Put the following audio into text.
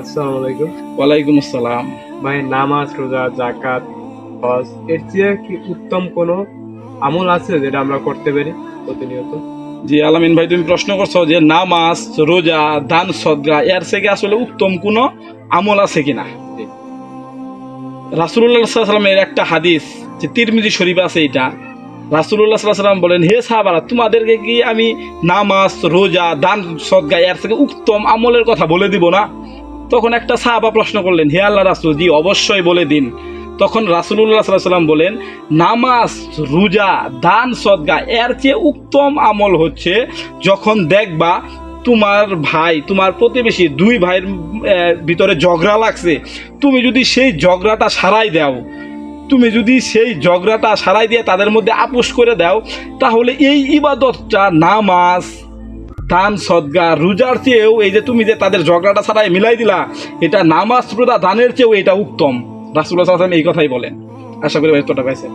আসসালামু আলাইকুম। ওয়ালাইকুম আসসালাম। ভাই, নামাজ, রোজা, যাকাত, হজ এর চেয়ে কি উত্তম কোনো আমল আছে যেটা আমরা করতে পারি প্রতিনিয়ত? জি আলামিন ভাই, তুমি প্রশ্ন করছো যে নামাজ, রোজা, দান সদকা এর থেকে আসলে উত্তম কোনো আমল আছে কিনা। জি। রাসূলুল্লাহ সাল্লাল্লাহু আলাইহি ওয়াসাল্লামের একটা হাদিস যে তিরমিজি শরীফ আছে, এটা রাসূলুল্লাহ সাল্লাল্লাহু আলাইহি ওয়াসাল্লাম বলেন, হে সাহাবারা, তোমাদেরকে কি আমি নামাজ, রোজা, দান সদকা এর থেকে উত্তম আমলের কথা বলে দিব না? তখন একটা সাহাবা প্রশ্ন করলেন, হে আল্লাহ রাসূল, জি অবশ্যই বলে দিন। তখন রাসূলুল্লাহ সাল্লাল্লাহু আলাইহি ওয়াসাল্লাম বলেন, নামাজ, রোজা, দান সদকা এর চেয়ে উত্তম আমল হচ্ছে যখন দেখবা তোমার ভাই, তোমার প্রতিবেশী, দুই ভাইয়ের ভিতরে ঝগড়া লাগছে, তুমি যদি সেই ঝগড়াটা সারাই দাও, তুমি যদি সেই ঝগড়াটা সারাই দিয়ে তাদের মধ্যে আপোষ করে দাও, তাহলে এই ইবাদতটা, নামাজ, দান সদকা, রোজার চেয়েও, এই যে তুমি যে তাদের ঝগড়াটা ছাড়াই মিলাই দিলা, এটা নামাজ, রোজা, দানের চেয়েও এটা উত্তম। রাসূলুল্লাহ সাল্লাল্লাহু আলাইহি ওয়াসাল্লাম এই কথাই বলেন। আশা করি উত্তরটা পাইছেন।